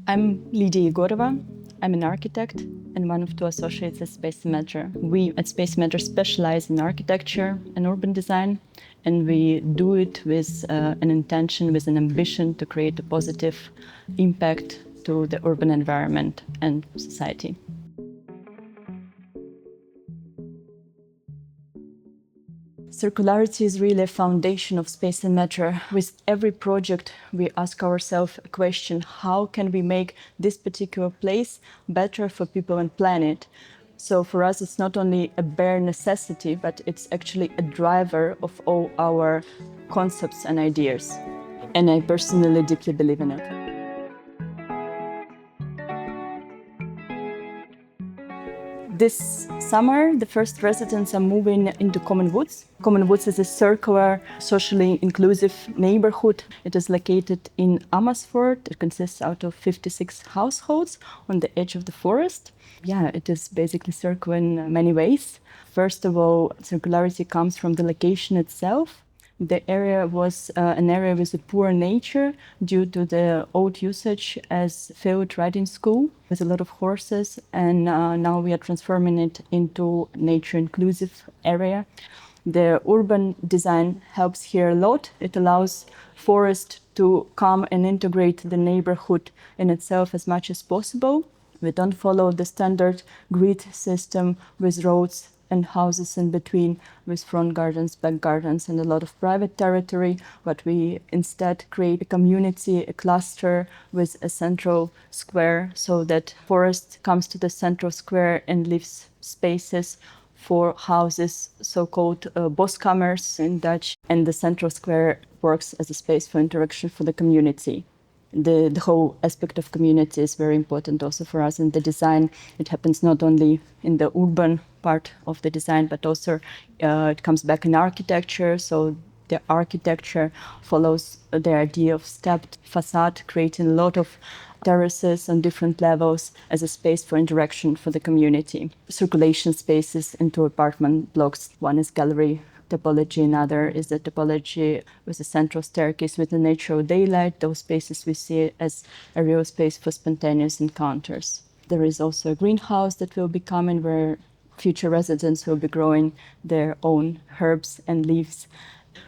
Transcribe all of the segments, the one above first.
I'm Lidia Egorova. I'm an architect and one of two associates at Space&Matter. We at Space&Matter specialize in architecture and urban design, and we do it with an intention, with an ambition to create a positive impact to the urban environment and society. Circularity is really a foundation of Space&Matter. With every project, we ask ourselves a question: how can we make this particular place better for people and planet? So for us, it's not only a bare necessity, but it's actually a driver of all our concepts and ideas. And I personally deeply believe in it. This summer, the first residents are moving into Common Woods. Common Woods is a circular, socially inclusive neighborhood. It is located in Amersfoort. It consists out of 56 households on the edge of the forest. Yeah, it is basically circular in many ways. First of all, circularity comes from the location itself. The area was an area with a poor nature due to the old usage as field riding school with a lot of horses, and now we are transforming it into nature-inclusive area. The urban design helps here a lot. It allows forest to come and integrate the neighborhood in itself as much as possible. We don't follow the standard grid system with roads and houses in between, with front gardens, back gardens, and a lot of private territory, but we instead create a community, a cluster with a central square, so that forest comes to the central square and leaves spaces for houses, so-called boskammers in Dutch, and the central square works as a space for interaction for the community. The whole aspect of community is very important also for us in the design. It happens not only in the urban part of the design, but also it comes back in architecture. So the architecture follows the idea of stepped facade, creating a lot of terraces on different levels as a space for interaction for the community. Circulation spaces into apartment blocks. One is gallery topology, another is the topology with a central staircase with the natural daylight. Those spaces we see as a real space for spontaneous encounters. There is also a greenhouse that will be coming where future residents will be growing their own herbs and leaves.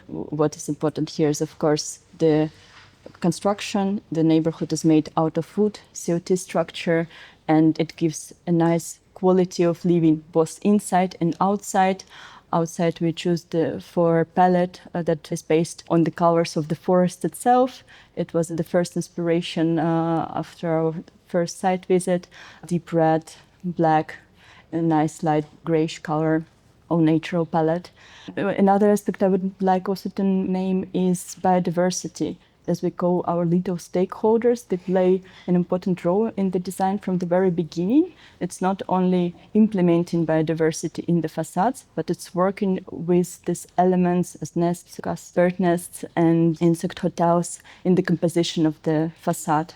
What is important here is, of course, the construction. The neighborhood is made out of wood, COT structure, and it gives a nice quality of living both inside and outside. Outside, we choose the floor palette that is based on the colors of the forest itself. It was the first inspiration after our first site visit. Deep red, black, a nice light grayish color, all natural palette. Another aspect I would like also to name is biodiversity. As we call our little stakeholders, they play an important role in the design from the very beginning. It's not only implementing biodiversity in the facades, but it's working with these elements as nests, bird nests, and insect hotels in the composition of the facade.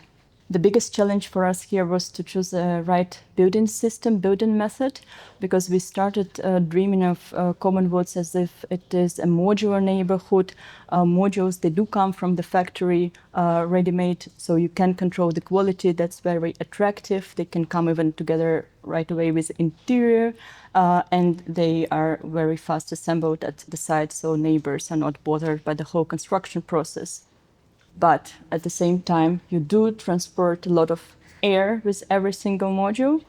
The biggest challenge for us here was to choose the right building system, building method, because we started dreaming of Common Woods as if it is a modular neighborhood. Modules, they do come from the factory ready-made, so you can control the quality. That's very attractive. They can come even together right away with interior, and they are very fast assembled at the site, so neighbors are not bothered by the whole construction process. But at the same time, you do transport a lot of air with every single module.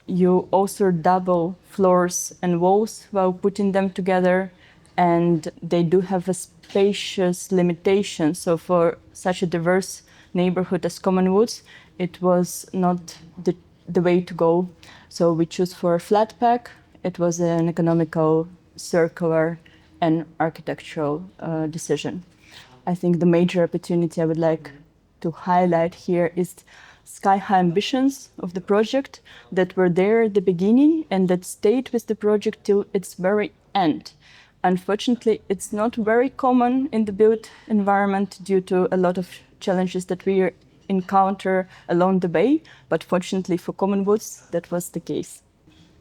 You also double floors and walls while putting them together, and they do have a spacious limitation. So for such a diverse neighborhood as Common Woods, it was not the way to go. So we choose for a flat pack. It was an economical, circular, and architectural decision. I think the major opportunity I would like to highlight here is sky-high ambitions of the project that were there at the beginning and that stayed with the project till its very end. Unfortunately, it's not very common in the built environment due to a lot of challenges that we encounter along the way, but fortunately for Common Woods, that was the case.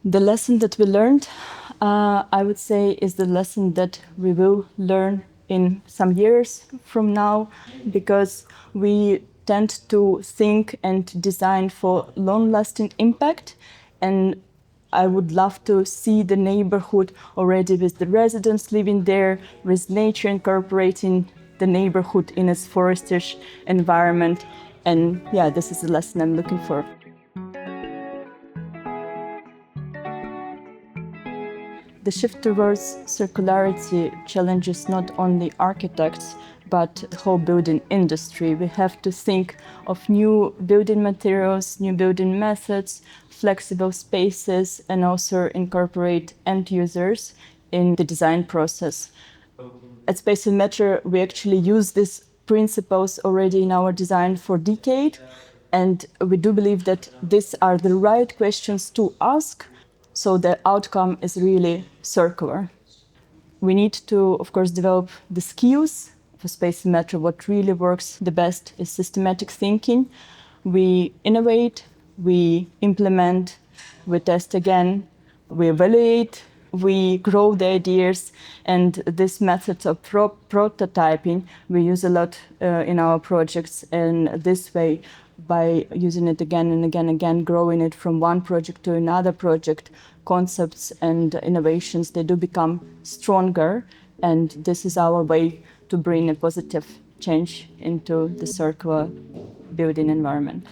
The lesson that we learned, I would say, is the lesson that we will learn in some years from now, because we tend to think and design for long-lasting impact, and I would love to see the neighborhood already with the residents living there, with nature incorporating the neighborhood in its forestish environment. And yeah, this is the lesson I'm looking for. The shift towards circularity challenges not only architects, but the whole building industry. We have to think of new building materials, new building methods, flexible spaces, and also incorporate end users in the design process. At Space&Matter, we actually use these principles already in our design for decades, and we do believe that these are the right questions to ask, so the outcome is really circular. We need to, of course, develop the skills for Space&Matter. What really works the best is systematic thinking. We innovate, we implement, we test again, we evaluate, we grow the ideas, and this method of prototyping we use a lot in our projects. And this way, by using it again and again, growing it from one project to another project, concepts and innovations, they do become stronger. And this is our way to bring a positive change into the circular building environment.